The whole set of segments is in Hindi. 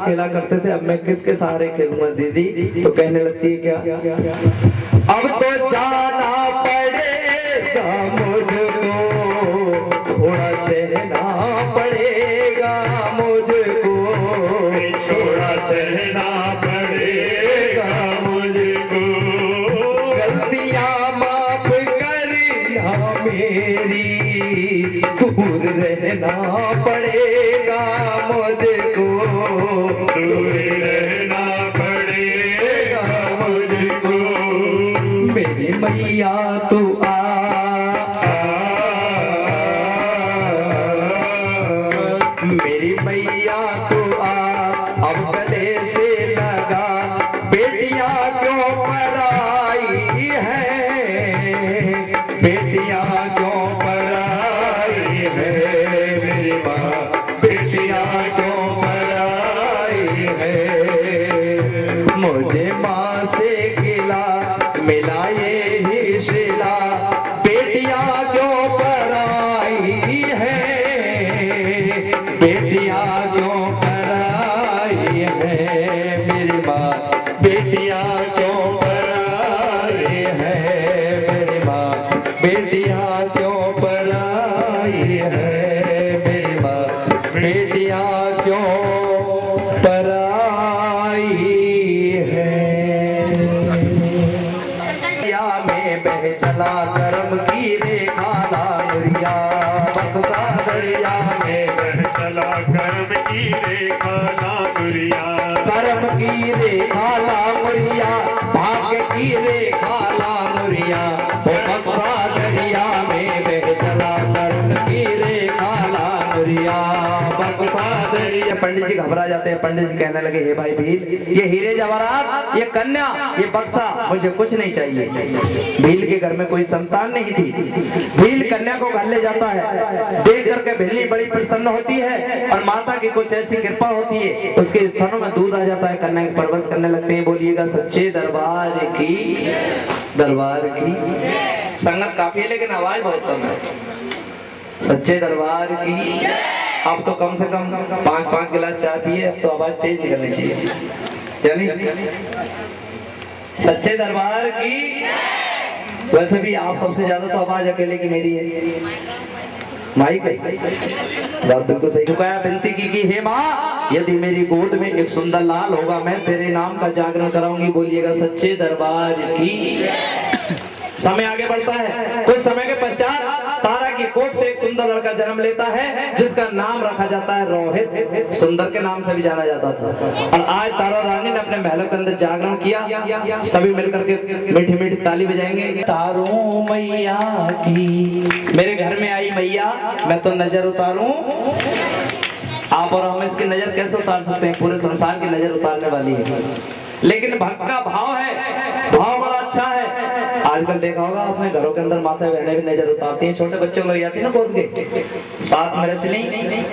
खेला करते थे, अब मैं किसके सहारे खेलूंगा दीदी? तो कहने लगती है क्या, अब तो जाना पड़ेगा मुझको, थोड़ा सहना पड़ेगा मुझको, थोड़ा सहना पड़ेगा मुझको, गलतियां माफ करना मेरी, दूर रहना पड़ेगा मुझको, दूर रहना पड़ेगा मुझको। मेरी मैया तू आ, मेरी मैया तू आ, अब गले से लगा, बेटियां क्यों पराई है, बेटियां क्यों पराई है, मेरी माँ बेटियां क्यों पराई है, मुझे माँ से गिला मिला ये ही शिला, बेटियां क्यों पराई है, बेटियां क्यों पराई है, मेरी माँ बेटियां क्यों पराई है, मेरी माँ बेटियां क्यों पराई है, मेरी माँ बेटियां क्यों पराई है। दरिया में बह चला करम की रेखा लामुरिया, बक्सा दरिया में बह चला कर्म की रेखा नागुरिया, करम की रेखा लामुरिया, भाग्य की रेखा लामुरिया, वो बक्सा दरिया में बह चला करम की रेखा लामुरिया, बक्सा दरिया। पंडित जी घबरा जाते हैं, पंडित जी कहने लगे हे भाई भील, ये हीरे जवाहरात, ये कन्या, ये बक्सा, मुझे कुछ नहीं चाहिए। भील के घर में कोई संतान नहीं थी, भील कन्या को घर ले जाता है, देख करके भिल्ली बड़ी प्रसन्न होती है और माता की कुछ ऐसी कृपा होती है, उसके स्तनों में दूध आ जाता है, कन्या की परवरिश करने लगते हैं। बोलिएगा सच्चे दरबार की, दरबार की। संगत काफी है लेकिन आवाज बहुत कम है। सच्चे दरबार की। आप तो कम से कम 5-5 गिलास चाय पिए, अब तो आवाज तेज निकलनी चाहिए। चलिए, सच्चे दरबार की। वैसे भी आप सबसे ज्यादा तो आवाज अकेले की मेरी है, माइक है। बात बिल्कुल सही। चुकाया विनती की हे माँ, यदि मेरी गोद में एक सुंदर लाल होगा, मैं तेरे नाम का जागरण कराऊंगी। बोलिएगा सच्चे दरबार की। समय आगे बढ़ता है, कुछ समय के पश्चात तारा की कोख से एक सुंदर लड़का जन्म लेता है, जिसका नाम रखा जाता है रोहित, सुंदर के नाम से भी जाना जाता था। और आज तारा रानी ने अपने महलों के अंदर जागरण किया, सभी मिलकर के मीठी मीठी ताली बजाएंगे। तारों मैया की, मेरे घर में आई मैया, मैं तो नजर उतारूं। आप और हम इसकी नजर कैसे उतार सकते हैं? पूरे संसार की नजर उतारने वाली है, लेकिन भक्त का भाव है, भाव बड़ा अच्छा है। आजकल देखा होगा आपने, घरों के अंदर माता बहनें भी नजर उतारती हैं, छोटे बच्चों को जाती है ना गोद के, साथ में रच ली,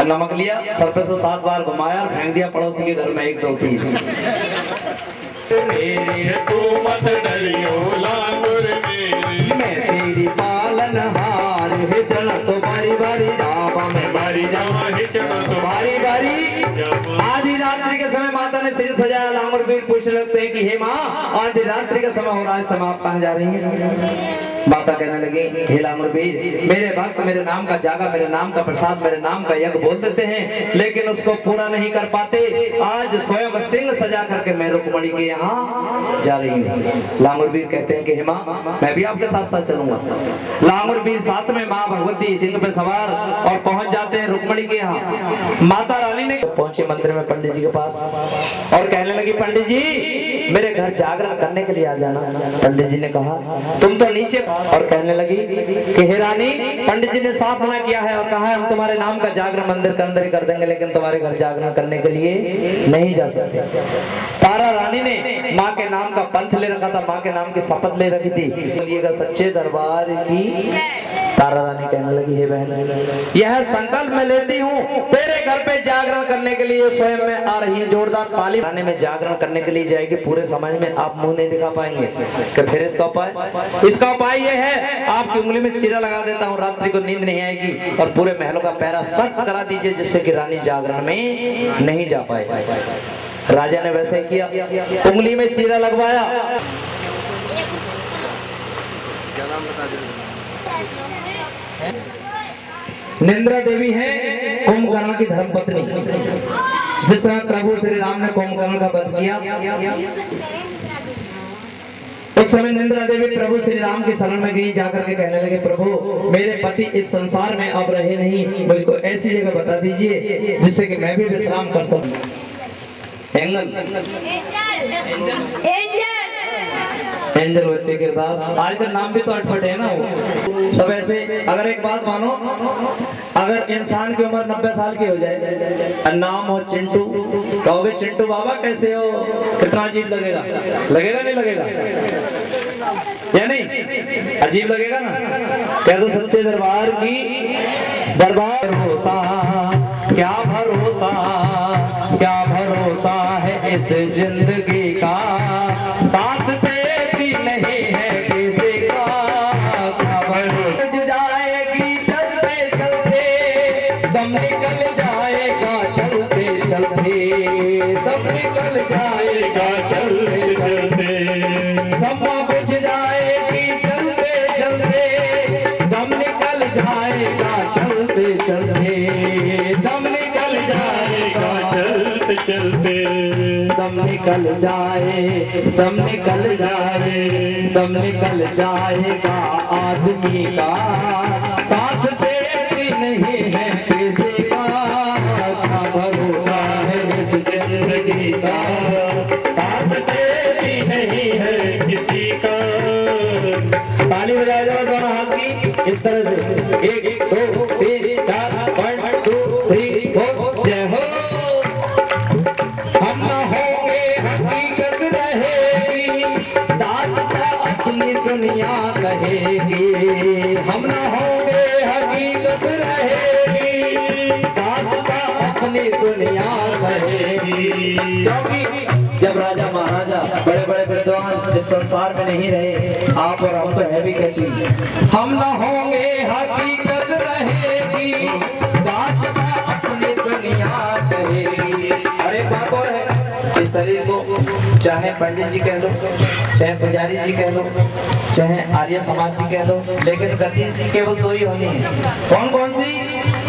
नमक लिया, सर पे से 7 बार घुमाया, फेंक दिया पड़ोसी के घर में 1-2-3। मेरी है तू मत डरियो लांगुर मेरी, मैं तेरी पालनहार है, चला तो बारी बारी जावा में बारी जावा ही चढ़ो तो बारी बारी। आधी रात्रि के समय माता ने सिर सजाया, लांगुर भी पूछने लगते हैं कि हे माँ, आधी रात्रि का समय हो रहा है, समाप्त कहाँ जा रही है? माता कहने लगी हे लांगुर भी, मेरे भक्त मेरे नाम का जागा, मेरे नाम का प्रसाद, मेरे नाम का यज्ञ बोल देते हैं, लेकिन उसको पूरा नहीं कर पाते। आज स्वयं सिंह सजा करके मैं रुक्मणी के यहाँ जा रही हूँ। लांगुर वीर कहते हैं कि हे माँ, मैं भी आपके साथ साथ चलूंगा। लांगुर वीर साथ में माँ भगवती सिंह पे सवार और पहुंच जाते हैं रुक्मणी के यहाँ। माता रानी ने पहुंचे मंदिर में पंडित जी के पास और कहने लगी पंडित जी, मेरे घर जागरण करने के लिए आ जाना। पंडित जी ने कहा तुम तो नीचे, और कहने लगी कि हे रानी, पंडित जी ने साफ मना किया है और कहा है हम तुम्हारे नाम का जागरण मंदिर के अंदर ही कर देंगे, लेकिन तुम्हारे घर जागरण करने के लिए नहीं जा सकते। तारा रानी ने माँ के नाम का पंथ ले रखा था, माँ के नाम की शपथ ले रखी थी। बोलिएगा सच्चे दरबार की। तारा रानी कहने लगी, हे बहन, यह संकल्प मैं लेती हूँ तेरे घर पे जागरण करने के लिए स्वयं में आ रही है। जोरदार ताली। रानी में जागरण करने के लिए जाएगी, पूरे समाज में आप मुंह नहीं दिखा पाएंगे। कि फिर इसका उपाय यह है, आपकी उंगली में चीरा लगा देता हूँ, रात्रि को नींद नहीं आएगी और पूरे महलों का पहरा सख्त करा दीजिए, जिससे कि रानी जागरण में नहीं जा पाए। राजा ने वैसे ही किया, उंगली में चीरा लगवाया। निंद्रा देवी है कुंभकर्ण की धर्मपत्नी। जिस तरह प्रभु श्री राम ने कुंभकर्ण का वध किया, उस समय निंद्रा देवी प्रभु श्री राम की शरण में गई। जाकर के कहने लगे, प्रभु मेरे पति इस संसार में अब रहे नहीं, मुझको ऐसी जगह बता दीजिए जिससे कि मैं भी विश्राम कर सकूं। एंजल बच्चे के दास, आज का नाम भी तो अटपट है ना वो सब ऐसे। अगर एक बात मानो, अगर इंसान की उम्र 90 साल की हो जाए, नाम हो चिंटू, कहोगे चिंटू बाबा कैसे हो, कितना अजीब लगेगा? लगेगा नहीं लगेगा? या नहीं अजीब लगेगा ना? कह दो सच्चे दरबार की। दरबार भरोसा, क्या भरोसा, क्या भरोसा है इस जिंदगी का, साथ देती नहीं है किसी का। क्या भरोसा जाएगी चलते चलते, दम निकल जाएगा चलते चलते, दम निकल जाएगा चलते चलते, समा बुझ जाएगी चलते चलते, दम निकल जाएगा चलते चलते, दम निकल जाएगा चलते चलते, दम निकल जाए, दम निकल जाए, दम निकल जाएगा आदमी का, साथ देती नहीं है किसी का। क्या भरोसा है इस जिंदगी का, साथ देती नहीं है किसी का। ताली बजाए जाओ दोनों हाथ की इस तरह से, 1 2 3 4 1 2 3 4 जय हो। हम न होंगे हकीकत रहेगी, दास्तां अपनी दुनिया कहेगी। हम न होंगे हकीकत रहेगी, दास्तां अपनी दुनिया कहेगी। क्योंकि जब राजा महाराजा बड़े बड़े विद्वान इस संसार में नहीं रहे, आप और हम तो है भी क्या चीज। हम न होंगे हकीकत रहेगी, दास्तां अपनी दुनिया कहेगी। और एक बात और है, इस शरीर को चाहे पंडित जी कह लो, चाहे पुजारी जी कह लो, चाहे आर्य समाज जी कह लो, लेकिन गति सी केवल 2 ही होनी है। कौन कौन सी?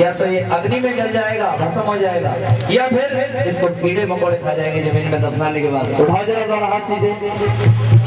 या तो ये अग्नि में जल जाएगा, भस्म हो जाएगा, या फिर इसको कीड़े मकोड़े खा जाएंगे जमीन में दफनाने के बाद। उठाओ जरा दोनों हाथ सीधे।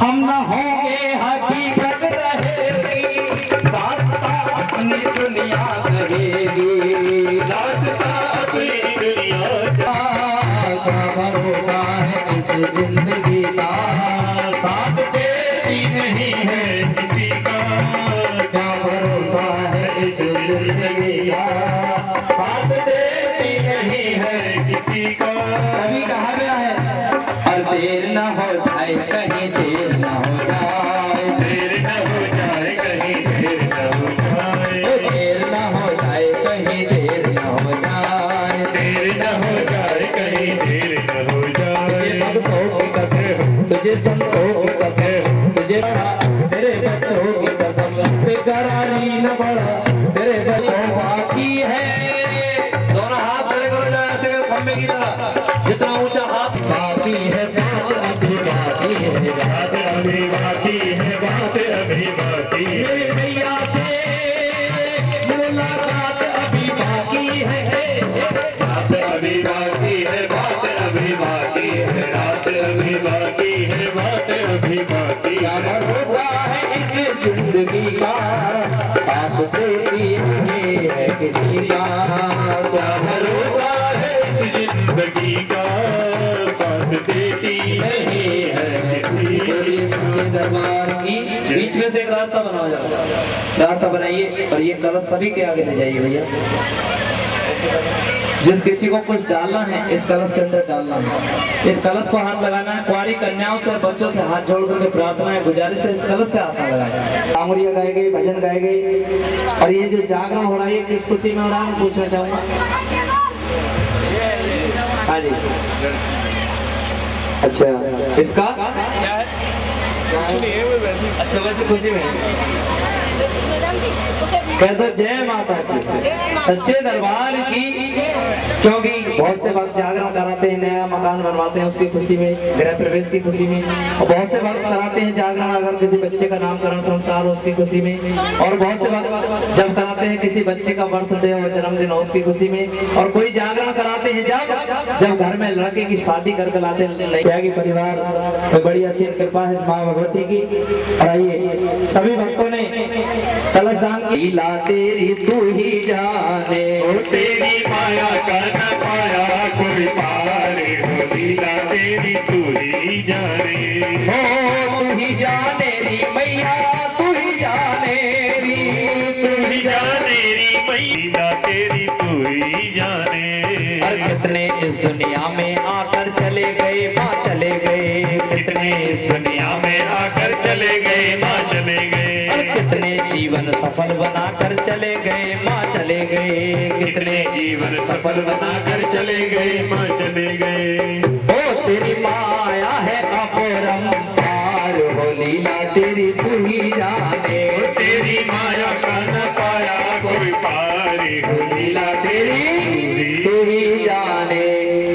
हम न होंगे हकीकत रहेगी, दास्तां अपनी दुनिया कहेगी, दास्तां अपनी दुनिया का। क्या भरोसा है इस जिंदगी का, साथ देती नहीं है किसी का। क्या भरोसा है इस जिंदगी का, साथ देती नहीं है किसी का। कभी कहा गया है, और देर न हो जाए कहीं देर न हो जाए, देर न हो जाए कहीं देर न हो जाए, देर न हो जाए कहीं देर न हो जाए, देर न हो जाए कहीं देर न हो जाए। भक्तों की कसम, तुझे संतों की कसम, तुझे तेरे बच्चों की कसम, बेकरारी न बढ़ा तेरे बच्चों बाकी है। दोनों हाथ खड़े करो जरा ऐसे खंबे की तरह, जितना ऊंचा हाथ। बाकी है बात अभी बाकी है, बात अभी बाकी है, बात अभी बाकी है, मेरे भैया से मुलाकात अभी बाकी है, बात अभी बाकी है, बात अभी बाकी है, रात अभी बाकी है, बात अभी बाकी। क्या भरोसा है इस जिंदगी का, साथ देती नहीं है किसी का। क्या भरोसा है इस जिंदगी का, साथ देती नहीं है किसी का। सच्चे दरबार की बीच में से एक रास्ता बनाओ, रास्ता बनाइए और ये कलश सभी के आगे ले जाइए भैया। ऐसे जिस किसी को कुछ डालना है इस कलश के अंदर डालना है, इस कलश को हाथ लगाना है। कुंवारी कन्याओं से बच्चों से हाथ जोड़ करके प्रार्थना है, गुजारिश है, इस कलश से हाथ लगाए। कांवरिया गाए गए, भजन गाए गए। और ये जो जागरण हो रहा है किस खुशी में हो रहा है, मैं पूछना चाहूंगा। हाँ जी, अच्छा इसका अच्छा वैसे खुशी में कह दो जय माता की, सच्चे दरबार की। क्योंकि बहुत से वक्त जागरण कराते हैं, नया मकान बनवाते हैं उसकी खुशी में, गृह प्रवेश की खुशी में। और बहुत से वक्त कराते हैं जागरण अगर किसी बच्चे का नामकरण संस्कार हो उसकी खुशी में। और बहुत से वक्त जब कराते हैं किसी बच्चे का बर्थडे हो, जन्मदिन हो उसकी खुशी में। और कोई जागरण कराते हैं जब घर में लड़के की शादी करके लाते हैं। त्यागी परिवार में बड़ी असीम कृपा है इस माँ भगवती की। और आइए सभी भक्तों ने कलश दान की। लीला तेरी तू ही जाने, ओ तेरी माया का न पाया कोई पारे, हो लीला तेरी तू ही जाने। हो तू ही जाने री मैया, तू ही जाने री, तू ही जाने री मैया तेरी तू ही जाने। और कितने इस दुनिया में आकर चले गए माँ चले गए, कितने इस दुनिया में आकर चले गए माँ चले गए। और कितने जीवन सफल बनाकर चले गए माँ चले गए, कितने जीवन सफल बनाकर चले गए माँ चले गए। ओ तेरी माया है अपरंपार, हो लीला तेरी तू ही जाने। ओ तेरी माया का न पाया कोई पारे, हो लीला तेरी तू ही जाने।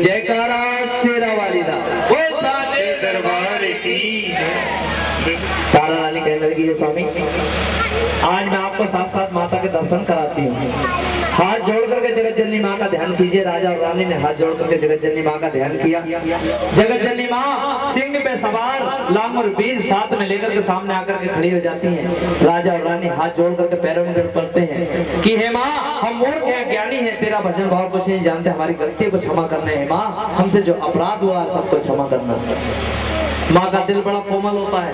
जयकारा शेरा वाली दा, ओ साचे दरबार की। तारा रानी कहने लगी है स्वामी आज मैं आपको साथ साथ माता के दर्शन कराती हूँ। हाथ जोड़ करके जगत जननी माँ का ध्यान कीजिए। राजा और रानी ने हाथ जोड़ करके जगत जननी माँ का ध्यान किया। जगत जननी माँ सिंह पे सवार लाम और वीर साथ में लेकर के सामने आकर के खड़ी हो जाती हैं। राजा और रानी हाथ जोड़ करके पैरों में गिर पड़ते हैं कि हे माँ हम मूर्ख हैं, ज्ञानी हैं, तेरा भजन भाव कुछ नहीं जानते, हमारी गलती को क्षमा करने है माँ, हमसे जो अपराध हुआ सबको क्षमा करना। माँ का दिल बड़ा कोमल होता है।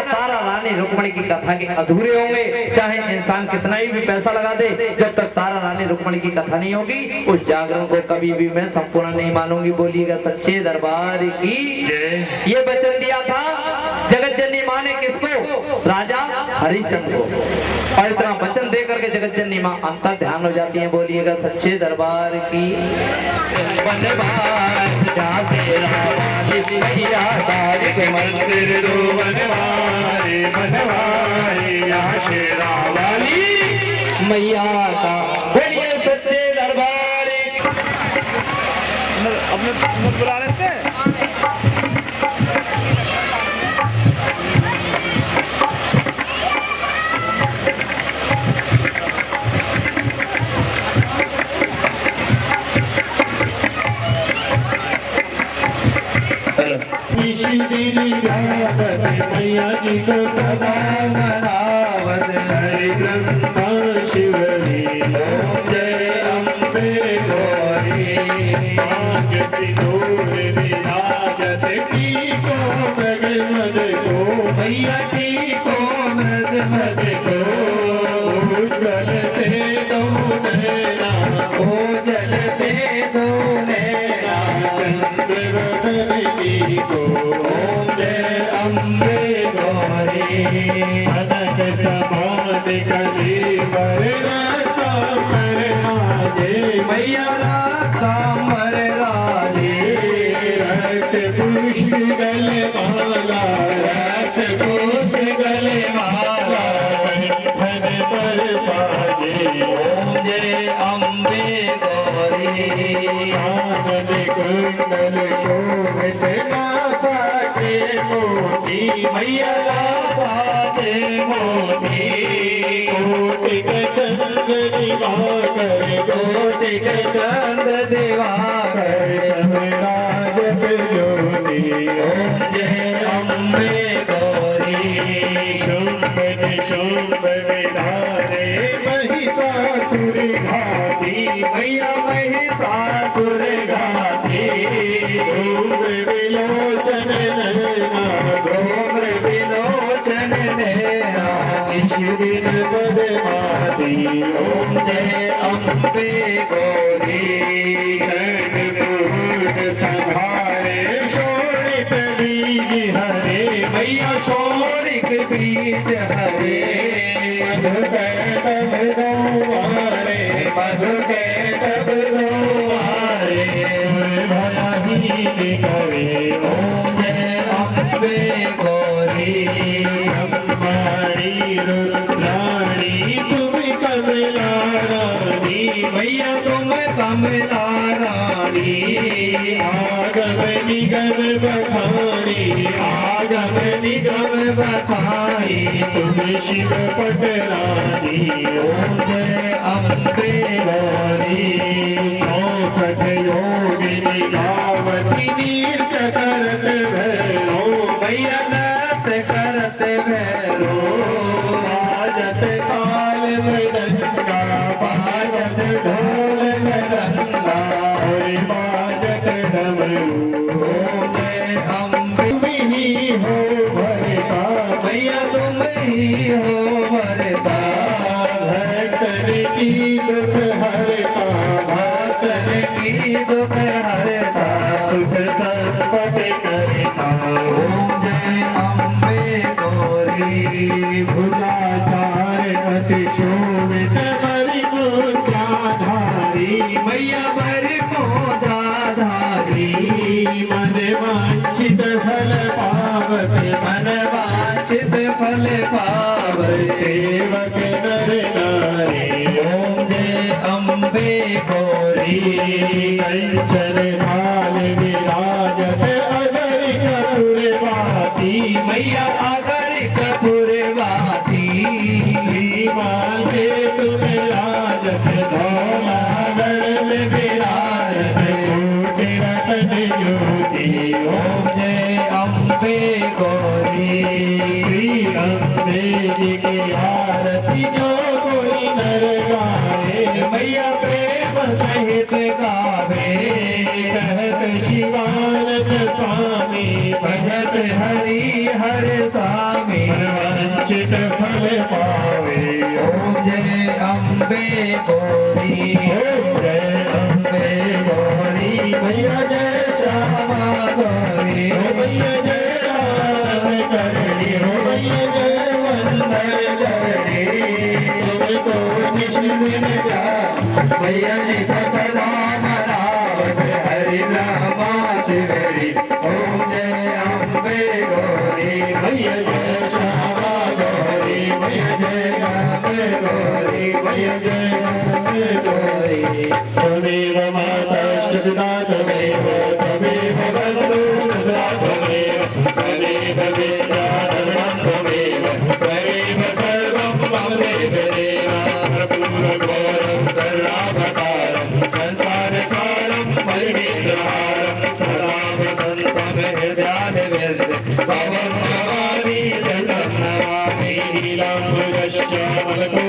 तारा रानी रुक्मणी की कथा के अधूरे होंगे चाहे इंसान कितना ही भी पैसा लगा दे, जब तक तारा रानी रुक्मणी की कथा नहीं होगी उस जागरण को कभी भी मैं संपूर्ण नहीं मानूंगी। बोलिएगा सच्चे दरबार की जय। ये वचन दिया था जगत जननी माँ ने किसको? राजा हरिश्चंद्र को। और इतना वचन दे करके जगत जननी माँ अंतर ध्यान हो जाती है। बोलिएगा सच्चे दरबार की मंदिर दो बनवारे बनवारे यहाँ शेरा वाली मैया का। बोलिए सच्चे दरबार अपने बुला लेते हैं। मैया जी को सदा मनावत, हरे ब्रह्मा शिव लीला, जय अम्बे गौरी। भाग्य सिंदूर विराजत की को मृग मद को, मैया की को मृग मद को। जल से दो नैना, ओ जल से दो नैना, चंद्र बदन को जय अम्बे गौरी। अनक समान कली वरदाता पर राजे, मैया राता मर राजे। रक्त पुष्प गले माला, रक्त पुष्प गले माला, धन पर साजे। ओम जय अम्बे गौरी। आनंद कुंडल शोभित नासा के मोती, मैया साजे मोती। कोटिक चंद्र दिवाकर, कोटिक चंद्र दिवाकर, सब राजप ज्योति। ओम जय अम्बे गौरी। शुंभ निशुंभ विधारे, महिषासुर घाती, मैया महिषासुर घाती। धूम्र विलोचन नैना, धूम्र विलोचन नैना, इस दिन बदमाती। ओम जय अम्बे गौरी मुहूर्त संभारे शोणित बीज हरे मैया शोणित बीज हरे मधु के तब गौवारे मधु के तब गौवारे सुर भयहीन करे ओम जय अम्बे गौरी अम्बाड़ी रुद्राणी तुम कमला रानी मैया तुम कमला रानी आगम निगम बखानी आगम निगम बखानी तुम शिव पटरानी ओम जय अम्बे गौरी 64 योगिनी गावती नृत्य करत भैरो मैया नृत्य करत भैरो बाजत ताल मृदंगा बाजत ढोल मृदंगा हरि बाजत डमरू ओम जय अम्बे तुम ही हो भरता मैया तुम ही हो भरता भक्तन की दुख हरता भक्तन की दुख हरता सुख संपत करता ओम जय अम्बे गौरी भुलाचार अति शोभित बलि मुद्राधारी मैया बर मोदाधारी मन वांछित फल पावत मन वांछित फल पावर सेवक नर नारी ओम जय अम्बे गौरी कंचन थाल विराजत अगर कपूर बाती मैया अगर कपूरवाती श्रीमान के तुम राजत धौला गढ़ में विराजत कोटि रतन ज्योति ओम जय अम्बे गौरी श्री अम्बे जी की आरती जो कोई नर गाए मैया प्रेम सहित गावे कहत शिवानंद स्वामी भजत हरि हर स्वामी वंचित फल पावे ओम जय अम्बे गौरी ओम जय अम्बे गौरी मैया जय श्यामा गौरी मैया जय आनंद करणी हो मैया जय वंदन करणी तुमको निश्चित जा मैया जी का सदा मनावत हरि नामा शिवरी ओम जय अम्बे गौरी मैया जय श्यामा गौरी मैया जय अम्बे गौरी मैया जय अम्बे गौरी त्वमेव माताश्च पिता त्वमेव त्वमेव बन्धुश्च सदा त्वमेव त्वमेव विद्याधरणं त्वमेव त्वमेव सर्वं मम देवदेव प्रभुरघोरं करुणावतारं संसारसारं परिणीतहारं सदा वसन्तं हृदयादिविद्य भवं नमामि सतं नमामि नीलाम्बुजश्च मलको